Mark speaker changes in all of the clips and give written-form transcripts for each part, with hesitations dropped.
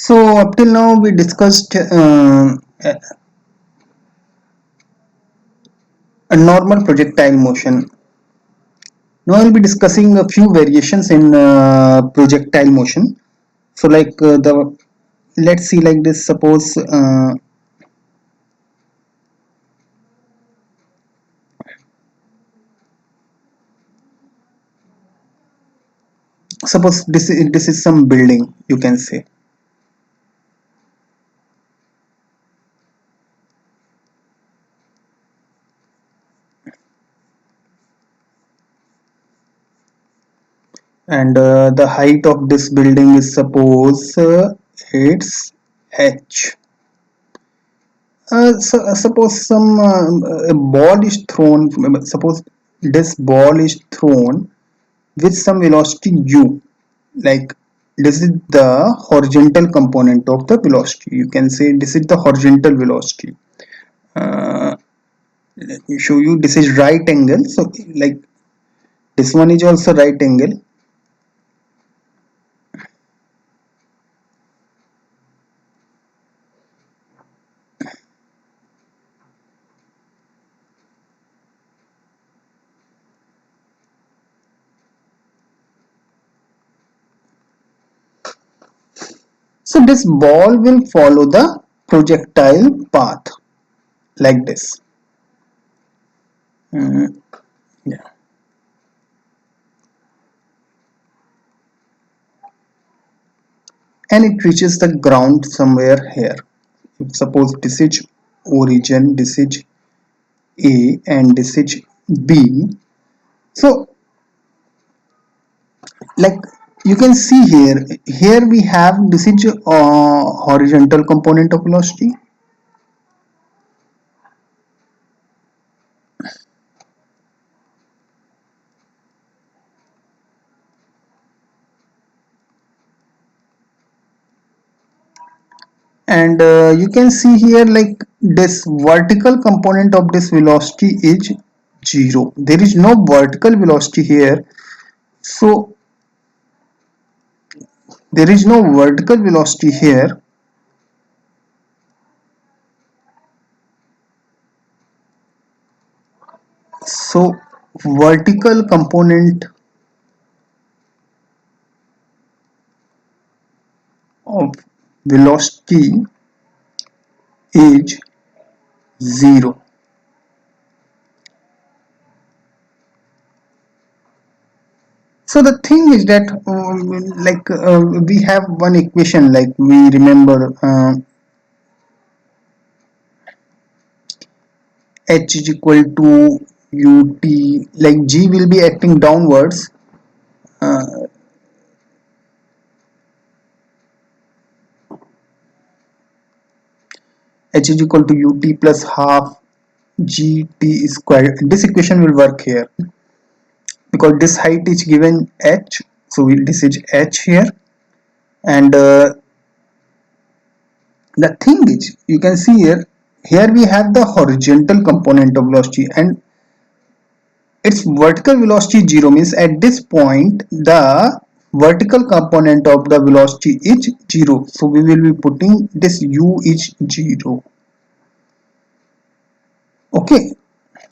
Speaker 1: So up till now we discussed a normal projectile motion. Now I'll be discussing a few variations in projectile motion. So the let's see like this. Suppose this is some building, you can say. And the height of this building is suppose it's h. Suppose some a ball is thrown. Suppose this ball is thrown with some velocity u. Like this is the horizontal component of the velocity. You can say this is the horizontal velocity. Uh, Let me show you. This is right angle. So like this one is also right angle. So this ball will follow the projectile path like this. Mm, yeah. And it reaches the ground somewhere here. If suppose this is origin, this is A and this is B. So like you can see here we have this is horizontal component of velocity, and you can see here like this vertical component of this velocity is 0. There is no vertical velocity here, so there is no vertical velocity here. So vertical component of velocity is 0. So the thing is that we have one equation, like we remember h is equal to ut, like g will be acting downwards. uh, H is equal to ut plus half gt square. This equation will work here because this height is given h, so this is h here. And the thing is, you can see here we have the horizontal component of velocity and its vertical velocity 0, means at this point the vertical component of the velocity is 0, so we will be putting this u is 0. Okay,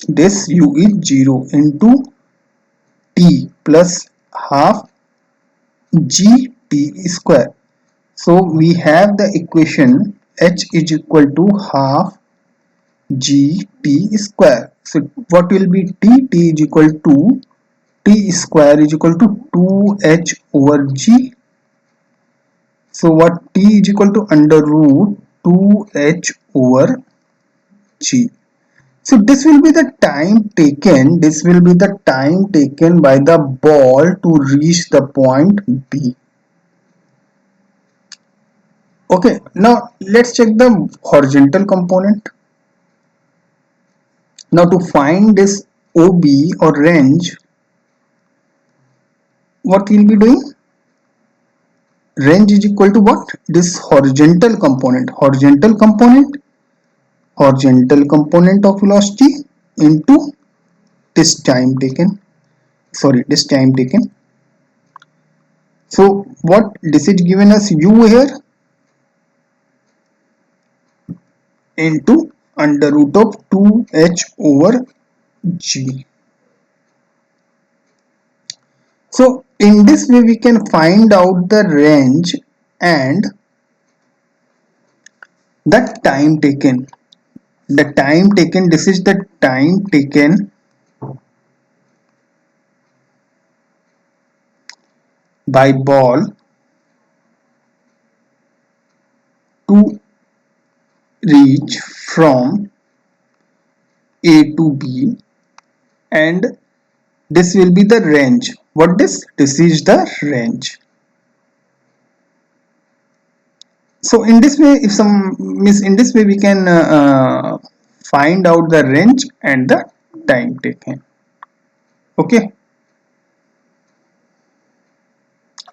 Speaker 1: this u is 0 into t plus half gt square. So we have the equation h is equal to half gt square. So what will be t? T is equal to t square is equal to 2h over g. So what t is equal to under root 2h over g. So this will be the time taken. This will be the time taken by the ball to reach the point B. Okay, now let's check the horizontal component. Now to find this OB or range, what we'll be doing? Range is equal to what? This horizontal component. Horizontal component of velocity into this time taken. Sorry, this time taken. So what this is given us u here. into under root of 2h over g. So in this way we can find out the range and the time taken. The time taken, this is the time taken by ball to reach from A to B, and this will be the range. What this is the range. So in this way, if some means in this way we can find out the range and the time taken. Okay.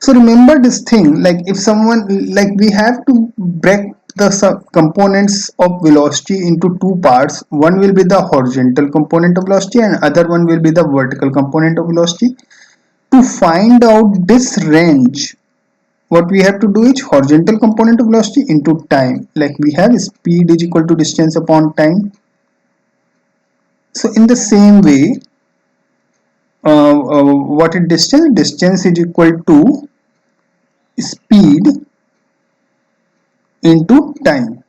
Speaker 1: So remember this thing, like if someone, like we have to break the components of velocity into two parts. One will be the horizontal component of velocity and other one will be the vertical component of velocity. To find out this range, what we have to do is horizontal component of velocity into time. Like we have speed is equal to distance upon time. So in the same way, what is distance? Distance is equal to speed into time.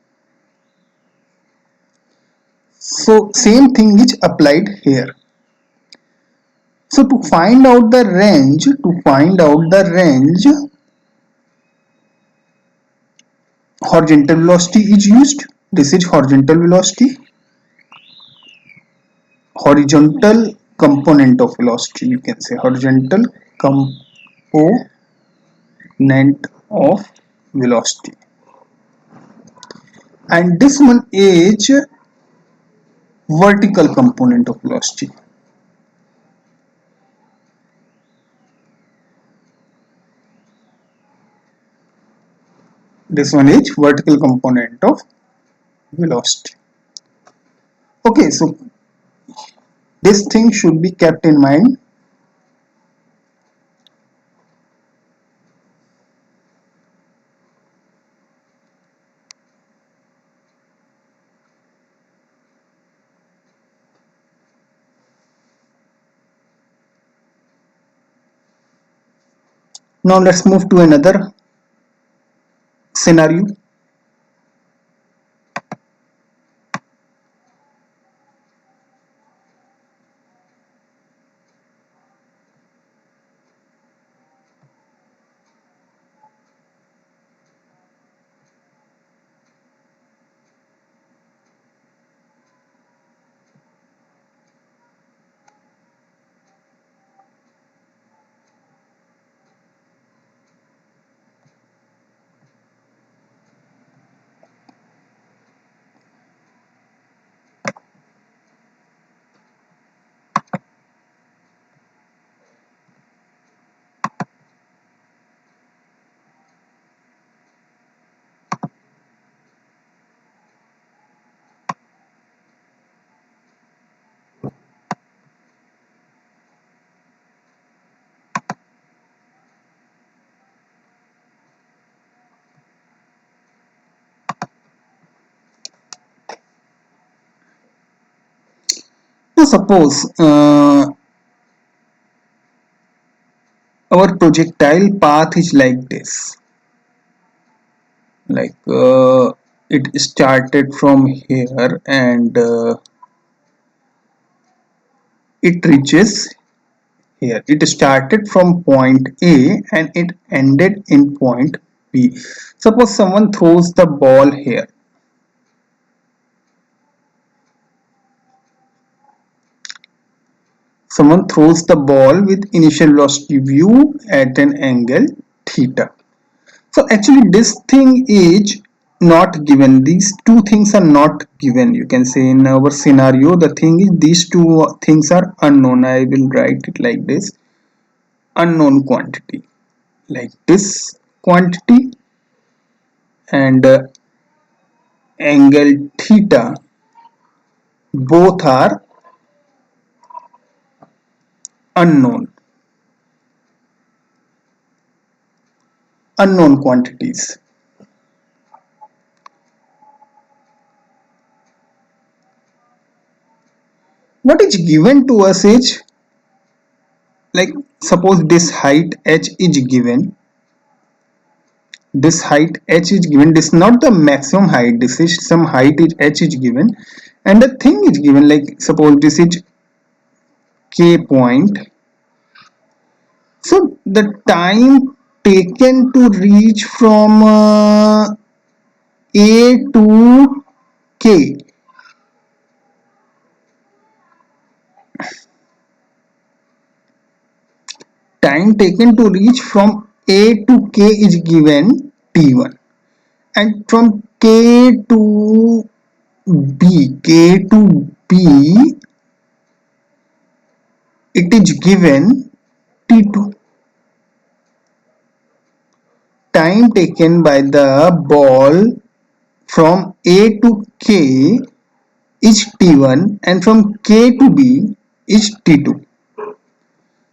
Speaker 1: So same thing is applied here. So to find out the range, horizontal velocity is used. This is horizontal velocity, horizontal component of velocity. You can say horizontal component of velocity, and this one is vertical component of velocity. This one is vertical component of velocity. Okay, so this thing should be kept in mind. Now let's move to another scenario. Now suppose our projectile path is like this, like it started from here and it reaches here. It started from point A and it ended in point B. Suppose someone throws the ball here. Someone throws the ball with initial velocity v at an angle theta. So actually this thing is not given. These two things are not given. You can say in our scenario, the thing is these two things are unknown. I will write it like this: unknown quantity, like this quantity, and angle theta, both are unknown quantities. What is given to us is, like, suppose this height h is given, this height h is given, this is not the maximum height, this is some height is h is given, and the thing is given, like suppose this is k point. So the time taken to reach from a to k, time taken to reach from a to k is given t1, and from k to b it is given t2. Time taken by the ball from a to k is t1, and from k to b is t2.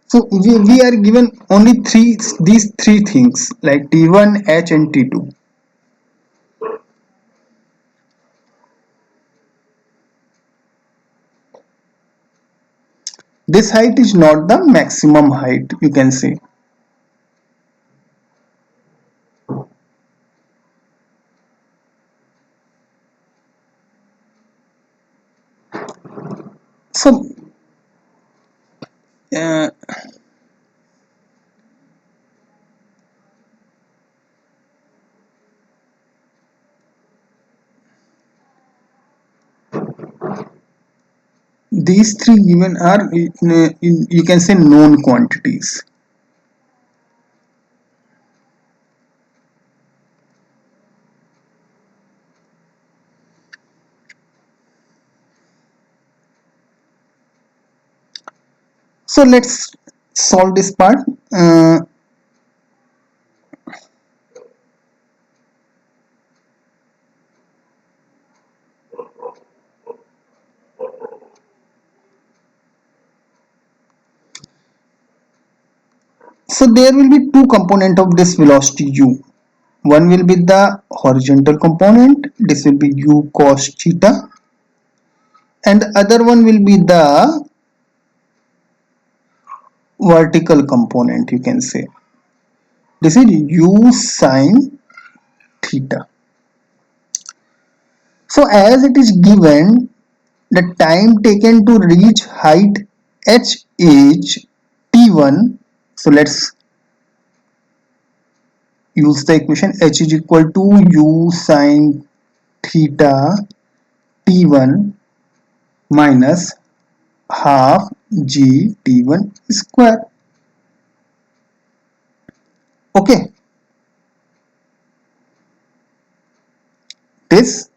Speaker 1: So we are given only these three things, like t1, h and t2. This height is not the maximum height, you can say. So uh, these three given are you can say known quantities. So let's solve this part. So there will be two component of this velocity u. One will be the horizontal component, this will be u cos theta, and the other one will be the vertical component, you can say. This is u sine theta. So as it is given, the time taken to reach height h is t1. So let's use the equation. H is equal to u sine theta t1 minus half g t1 square. Okay, this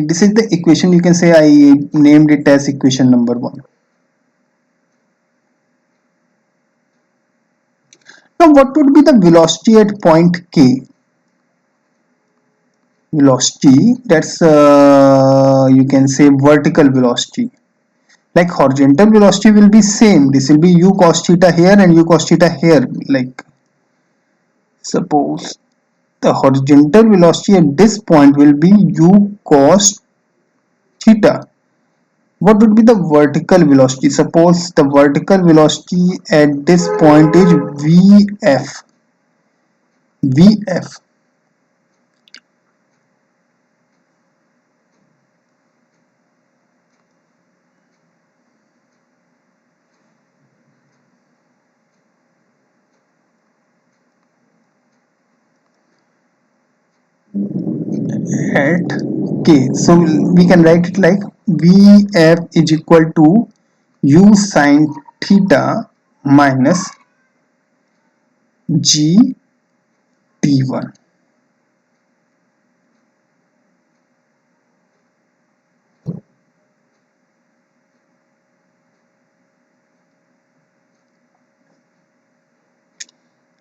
Speaker 1: this is the equation, you can say I named it as equation number 1. Now what would be the velocity at point k? Velocity, that's you can say vertical velocity. Like horizontal velocity will be same, this will be u cos theta here and u cos theta here. Like suppose the horizontal velocity at this point will be u cos theta. What would be the vertical velocity? Suppose the vertical velocity at this point is vf. vf at k. So we can write it like vf is equal to u sine theta minus g t1.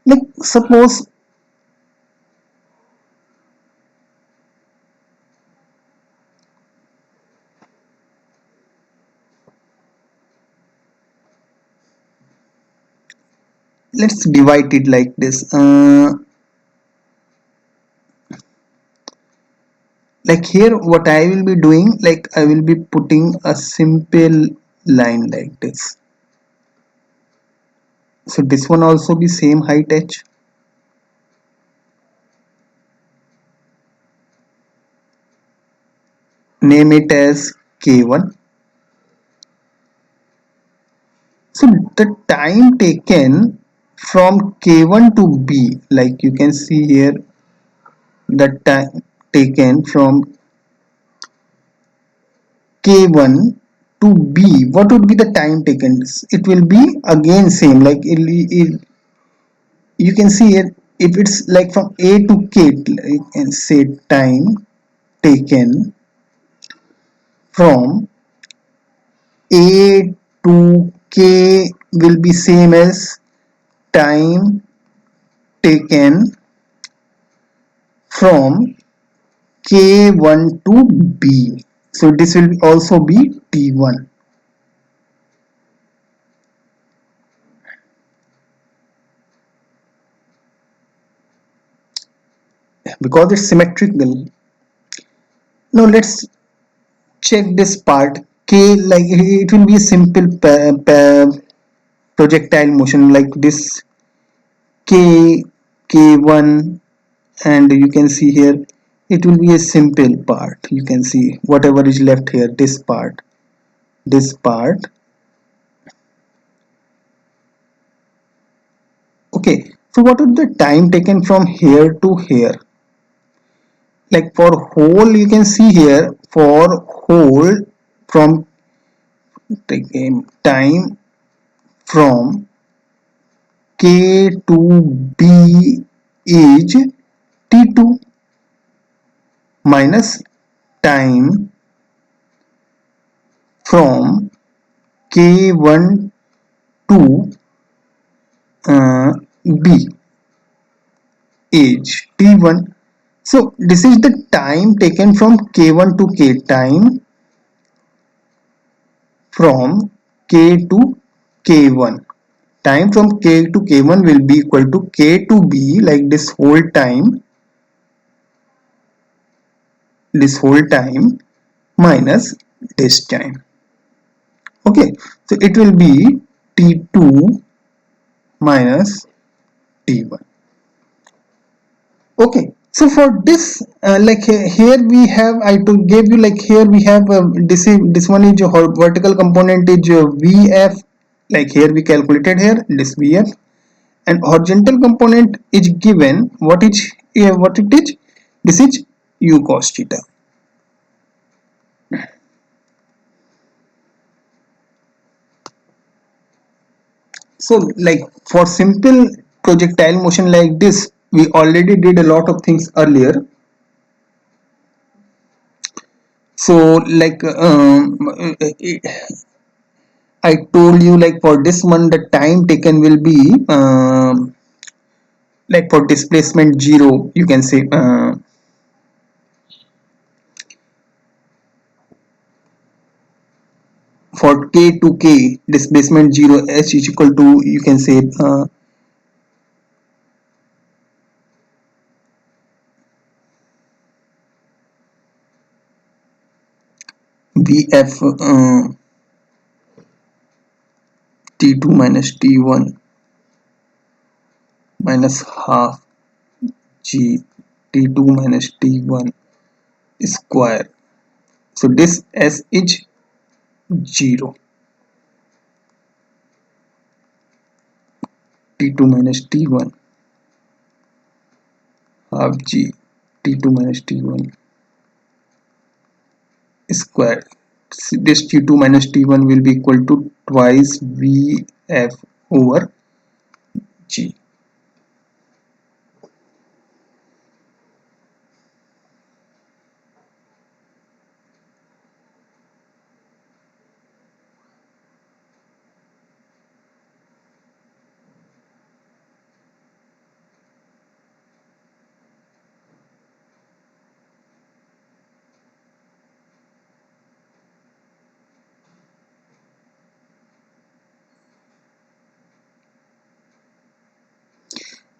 Speaker 1: Like suppose let's divide it like this. like here what I will be doing, like I will be putting a simple line like this. So this one also be same height h. Name it as k1. So the time taken from k1 to b, like you can see here, the time taken from k1 to b, what would be the time taken? It will be again same, like you can see it, if it's like from a to k, you can say time taken from a to k will be same as time taken from k1 to b. So this will also be t1, because it's symmetrical. Now let's check this part. K, like it will be a simple projectile motion like this. K1, and you can see here it will be a simple part. You can see whatever is left here, this part. Okay, so what is the time taken from here to here? Like for whole, you can see here, for whole, from taking time from k to b is t2 minus time from k1 to b age t1. So this is the time taken from k1 to k, time from k to k1. Time from k to k1 will be equal to k to b, like this whole time minus this time. Okay, so it will be t2 minus t1. Okay, so for this like here we have, I to gave you, like here we have this one is vertical component is vf, like here we calculated here this vf, and horizontal component is given, what it is, this is u cos theta. So like for simple projectile motion like this, we already did a lot of things earlier. So like I told you, like for this one the time taken will be like for displacement 0, you can say for k to k displacement 0, h is equal to, you can say vf t2 minus t1 minus half g t2 minus t1 square. So this s is 0, t2 minus t1 half g t2 minus t1 square. This t2 minus t1 will be equal to twice vf over g.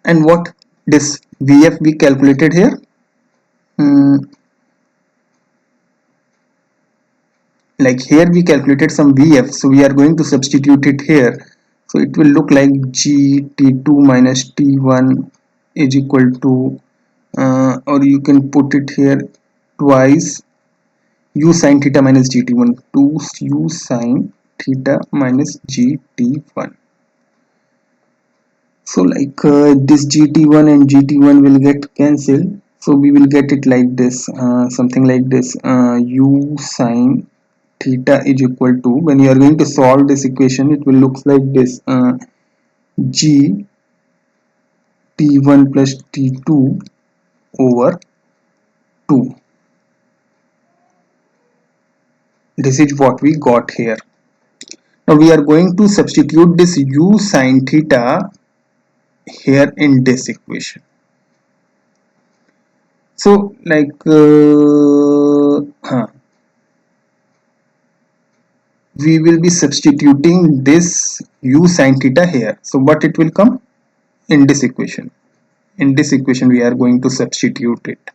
Speaker 1: And what this vf we calculated here, like here we calculated some VF, so we are going to substitute it here. So it will look like G T2 minus T1 is equal to, or you can put it here twice u sine theta minus gt1, 2 u sine theta minus gt1. So like this gt1 and gt1 will get cancelled, so we will get it like this, something like this, u sine theta is equal to, when you are going to solve this equation, it will look like this, g t1 plus t2 over 2. This is what we got here. Now we are going to substitute this u sine theta here in this equation. So like we will be substituting this u sine theta here. So what it will come in this equation? In this equation we are going to substitute it.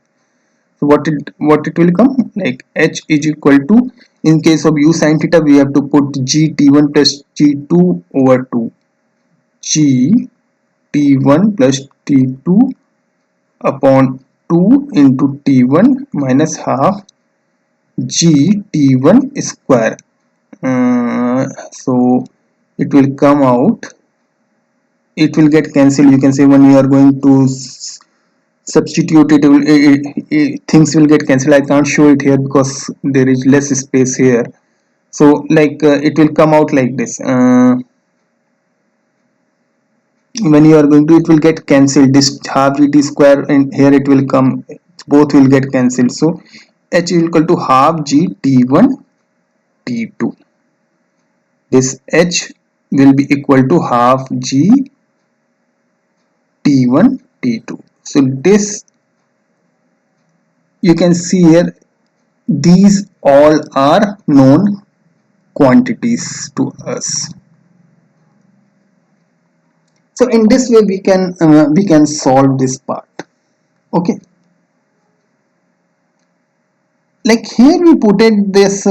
Speaker 1: So what it will come, like h is equal to, in case of u sine theta we have to put g t1 plus t2 over 2, g t1 plus t2 upon 2 into t1 minus half g t1 square. So it will come out, it will get cancelled. You can say when you are going to substitute it, things will get cancelled. I can't show it here because there is less space here. So like it will come out like this, when you are going to, it will get cancelled, this half gt square and here it will come, both will get cancelled. So h is equal to half g t1 t2, this h will be equal to half g t1 t2. So this, you can see here, these all are known quantities to us. So in this way we can solve this part. Okay, like here we put it this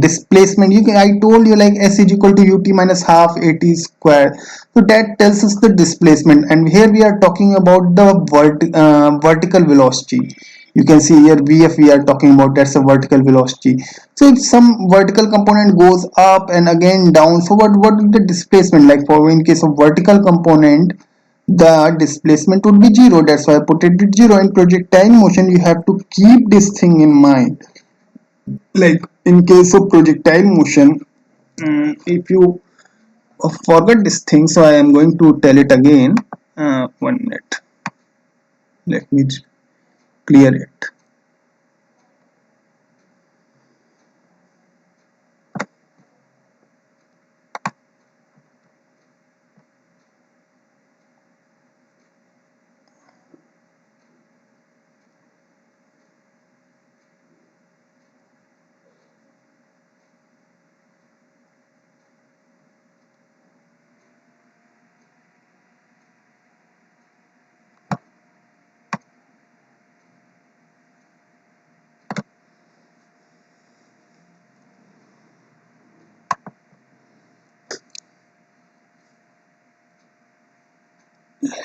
Speaker 1: displacement. I told you like s is equal to ut minus half at square, so that tells us the displacement, and here we are talking about the vertical velocity. You can see here vf we are talking about, that's a vertical velocity. So if some vertical component goes up and again down, so what is the displacement? Like for in case of vertical component, the displacement would be zero. That's why I put it at zero. In projectile motion you have to keep this thing in mind. Like in case of projectile motion, if you forget this thing, so I am going to tell it again. 1 minute, let me clear it.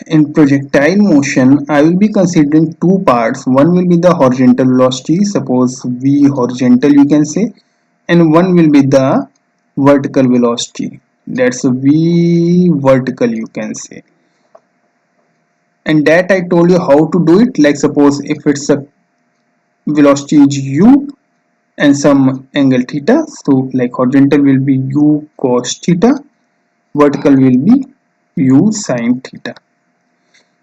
Speaker 1: In projectile motion, I will be considering two parts. One will be the horizontal velocity, suppose v horizontal you can say, and one will be the vertical velocity, that's v vertical you can say. And that I told you how to do it. Like suppose if it's a velocity is u and some angle theta, so like horizontal will be u cos theta, vertical will be u sin theta.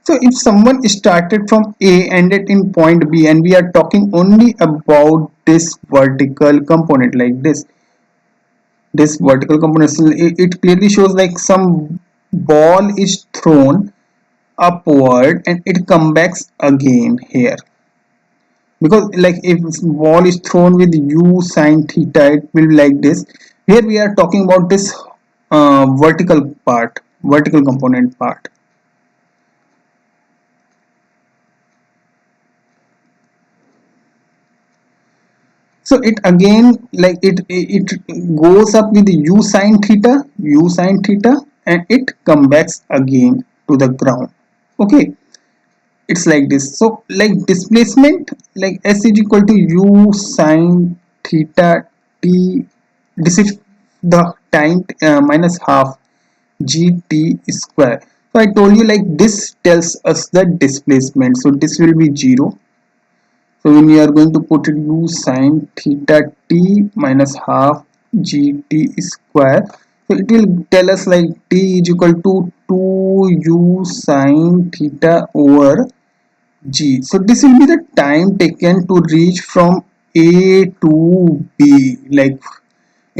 Speaker 1: So if someone started from A, ended in point B, and we are talking only about this vertical component, like this vertical component, so it clearly shows like some ball is thrown upward and it comes back again here. Because like if ball is thrown with u sine theta, it will be like this. Here we are talking about this vertical part, vertical component part. So it again, like it goes up with u sine theta, and it comes back again to the ground. Okay, it's like this. So like displacement, like s is equal to u sine theta t. This is the time, minus half gt square. So I told you, like this tells us the displacement, so this will be 0. So when we are going to put it u sine theta t minus half gt square, so it will tell us like t is equal to 2 u sine theta over g. So this will be the time taken to reach from A to B. Like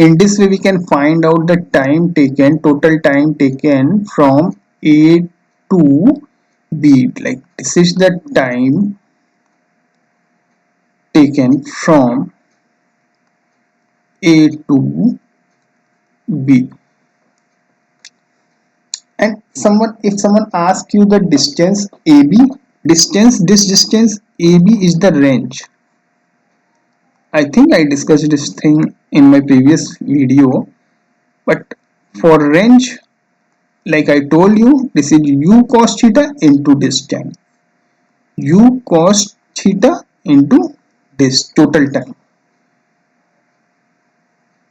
Speaker 1: in this way we can find out the time taken, total time taken from A to B. Like this is the time taken from A to B. And if someone asks you the distance AB, this distance AB is the range. I think I discussed this thing in my previous video, but for range, like I told you, this is u cos theta into distance. U cos theta into this total time.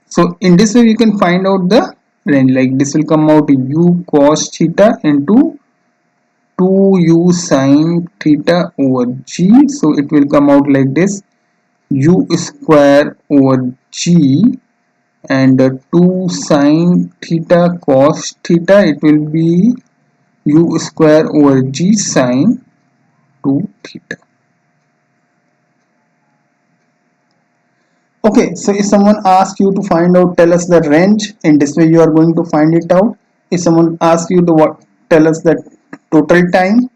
Speaker 1: So in this way you can find out the range. Like this will come out u cos theta into 2u sine theta over g. So it will come out like this, u square over g, and 2 sine theta cos theta, it will be u square over g sine 2 theta. Okay, so if someone asks you to find out, tell us the range, in this way you are going to find it out. If someone asks you to what, tell us the total time,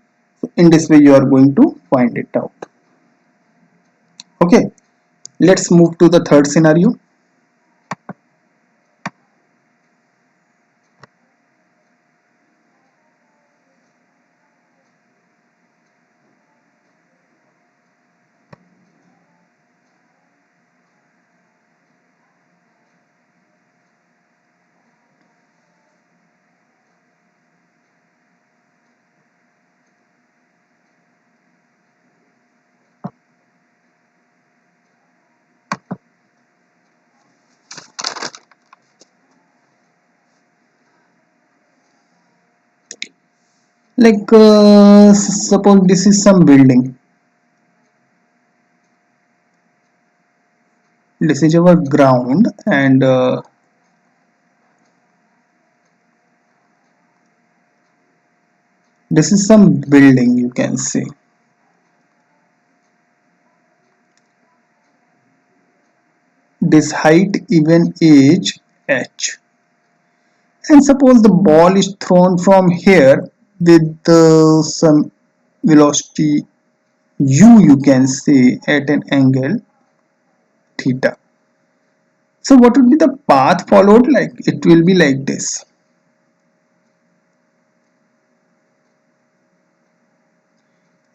Speaker 1: in this way you are going to find it out. Okay, let's move to the third scenario. Like suppose this is some building, this is our ground, and this is some building, you can see. This height even is h, and suppose the ball is thrown from here with some velocity u, you can say, at an angle theta. So what would be the path followed? Like it will be like this.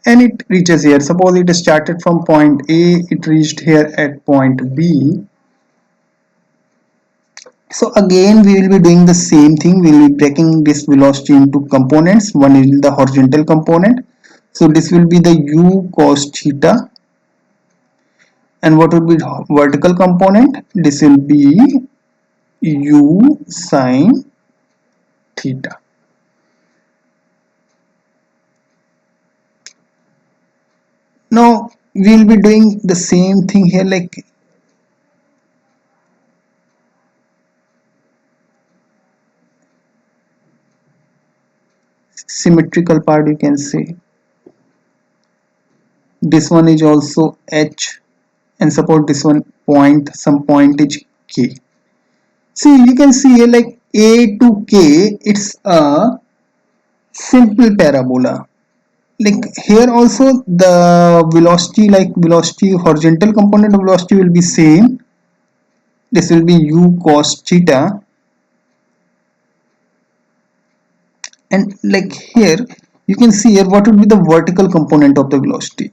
Speaker 1: And it reaches here. Suppose it started from point A, it reached here at point B. So again we will be doing the same thing. We will be breaking this velocity into components. One is the horizontal component. So this will be the u cos theta. And what would be vertical component? This will be u sine theta. Now we will be doing the same thing here, like symmetrical part, you can say. This one is also h, and suppose this one point, some point is k. See, you can see here like a to k, it's a simple parabola. Like here also the velocity, like velocity, horizontal component of velocity will be same. This will be u cos theta, and like here you can see here what would be the vertical component of the velocity.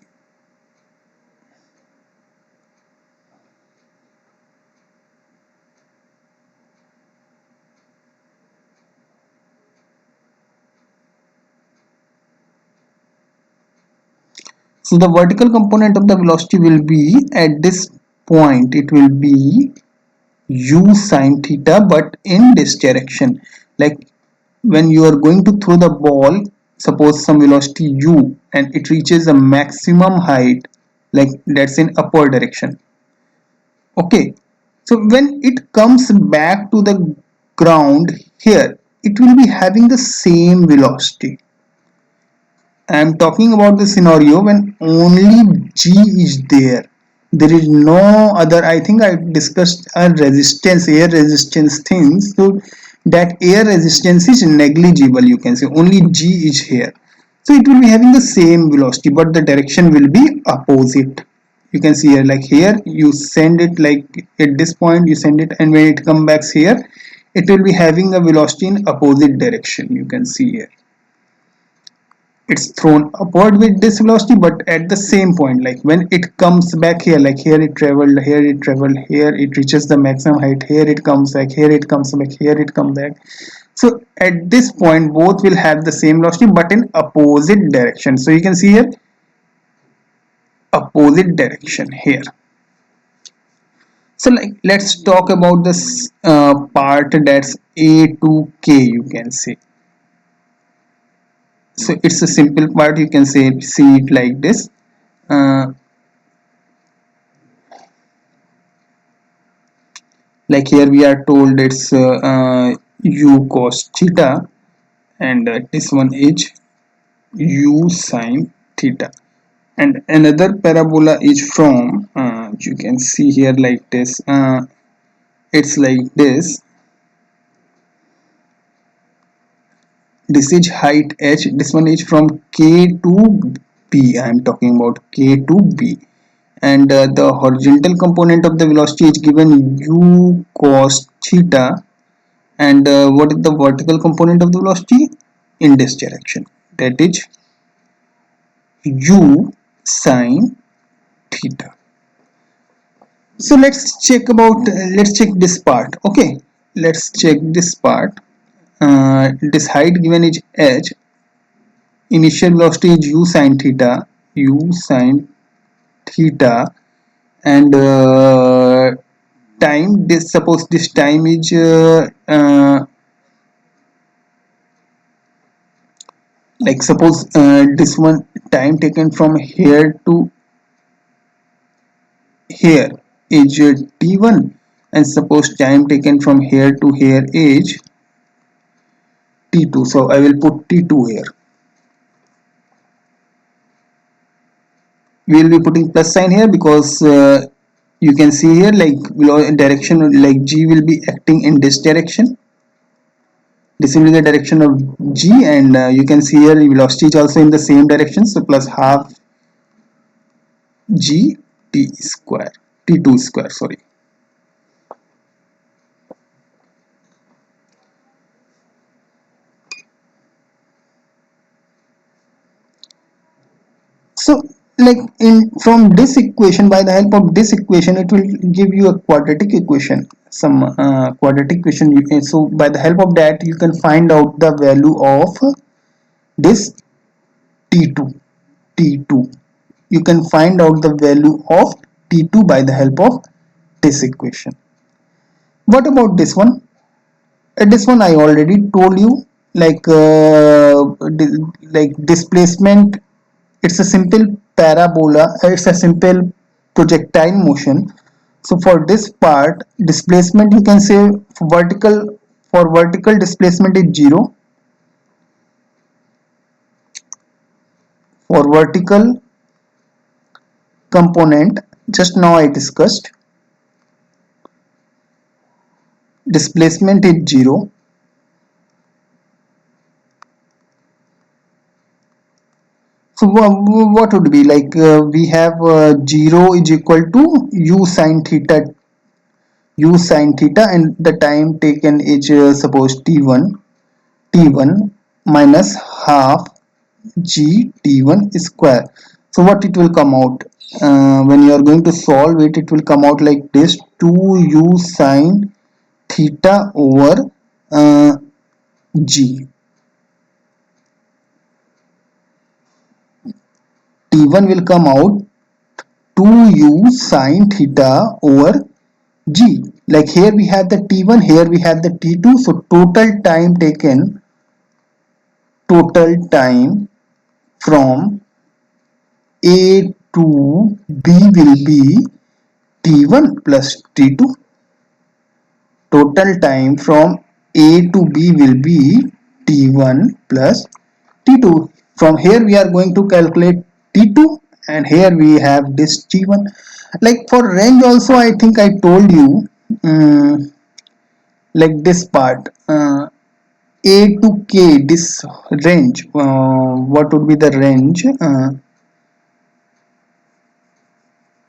Speaker 1: So the vertical component of the velocity will be at this point, it will be u sine theta, but in this direction. Like when you are going to throw the ball, suppose some velocity u and it reaches a maximum height, like that's in upward direction. Okay, so when it comes back to the ground here, it will be having the same velocity. I am talking about the scenario when only G is there. There is no other. I think I discussed a resistance, air resistance things. So that air resistance is negligible. You can say only G is here. So it will be having the same velocity, but the direction will be opposite. You can see here, like here, you send it like at this point, you send it, and when it comes back here, it will be having a velocity in opposite direction. You can see here it's thrown upward with this velocity, but at the same point, like when it comes back here, like here it traveled, here it traveled, here it reaches the maximum height, here it comes back, here it comes back, here it comes back. So at this point both will have the same velocity but in opposite direction. So you can see here opposite direction here. So like let's talk about this part that's A to K, you can say. So it's a simple part, you can say, see it like this. uh, like here we are told it's u cos theta, and this one is u sine theta, and another parabola is from you can see here like this. It's like this is height h, this one is from k to b. I am talking about k to b, and the horizontal component of the velocity is given u cos theta, and what is the vertical component of the velocity in this direction, that is u sine theta. So let's check this part. Okay, let's check this part. This height given is h, initial velocity is u sine theta, u sine theta, and time, this suppose this time is like suppose this one time taken from here to here is t1, and suppose time taken from here to here is t2. So I will put t2 here. We will be putting plus sign here because you can see here like direction, like g will be acting in this direction. This will be the direction of g, and you can see here velocity is also in the same direction, so plus half g t square, t2 square, sorry. So like in from this equation, by the help of this equation, it will give you a quadratic equation, some quadratic equation. So by the help of that you can find out the value of this t2, t2. You can find out the value of t2 by the help of this equation. What about this one? This one I already told you, like like displacement, it's a simple parabola, it's a simple projectile motion. So for this part, displacement, you can say vertical, for vertical displacement is 0. For vertical component, just now I discussed, displacement is 0. So what would be like, we have 0 is equal to u sine theta, and the time taken is suppose t1 minus half g t1 square. So what it will come out, when you are going to solve it, it will come out like this: 2u sine theta over g T1 will come out 2u sine theta over g. Like here we have the T1, here we have the T2. So total time from A to B will be T1 plus T2. Total time from A to B will be T1 plus T2. From here we are going to calculate T2, and here we have this T1. Like for range also, I think I told you like this part, A to K, this range, what would be the range?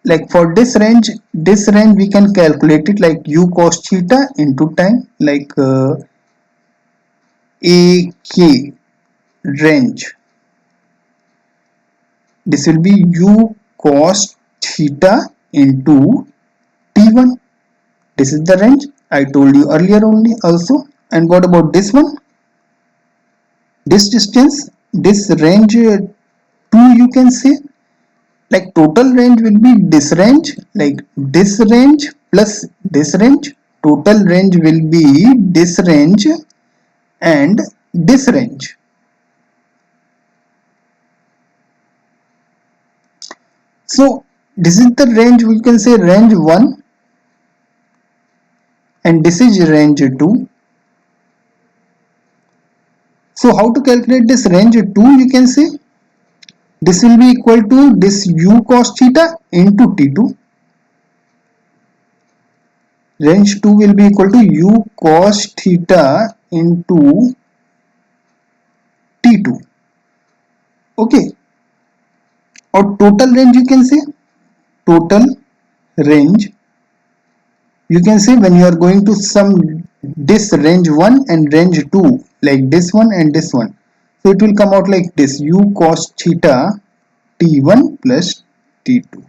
Speaker 1: Like for this range we can calculate it like u cos theta into time, like AK range, this will be u cos theta into T1. This is the range I told you earlier only also. And what about this one, this distance, this range 2, you can say. Like total range will be this range, like this range plus this range. Total range will be this range and this range. So this is the range, we can say range 1, and this is range 2. So how to calculate this range 2, you can say this will be equal to this u cos theta into T2. Range 2 will be equal to u cos theta into T2. Okay, or total range, you can say total range, you can say when you are going to sum this range 1 and range 2, like this one and this one, so it will come out like this u cos theta T1 plus T2.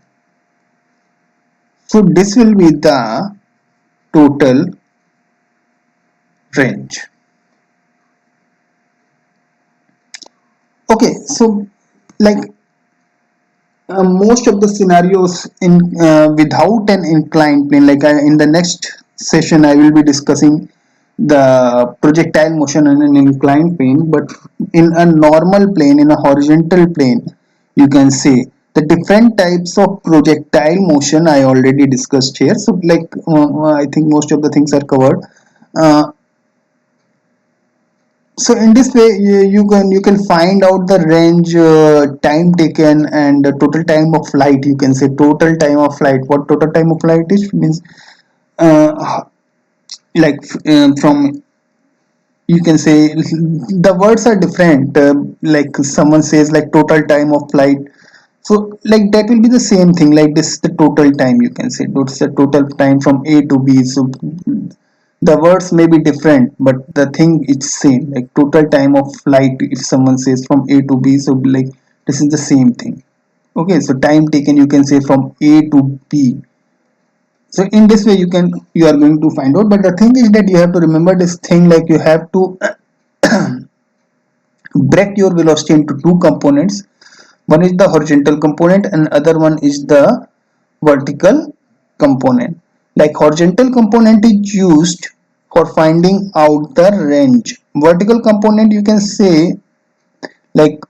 Speaker 1: So this will be the total range. Okay, so like most of the scenarios in without an inclined plane, like in the next session I will be discussing the projectile motion on an inclined plane, but in a normal plane, in a horizontal plane, you can say the different types of projectile motion I already discussed here. So like I think most of the things are covered. So in this way you can find out the range, time taken, and the total time of flight. You can say total time of flight. What total time of flight is means, like from, you can say the words are different, like someone says like total time of flight, so like that will be the same thing, like this is the total time, you can say it's the total time from A to B. So the words may be different but the thing is same, like total time of flight if someone says from A to B, so like this is the same thing. Okay, so time taken, you can say from A to B. So in this way you are going to find out, but the thing is that you have to remember this thing, like you have to break your velocity into two components. One is the horizontal component and other one is the vertical component. Like horizontal component is used for finding out the range. Vertical component, you can say like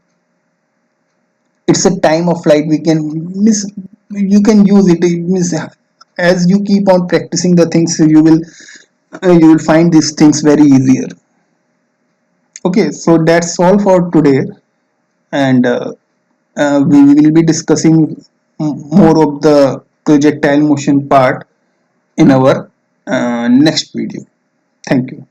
Speaker 1: it's a time of flight. We can miss, you can use it, it means as you keep on practicing the things, you will find these things very easier. Okay, so that's all for today, and we will be discussing more of the projectile motion part in our next video. Thank you.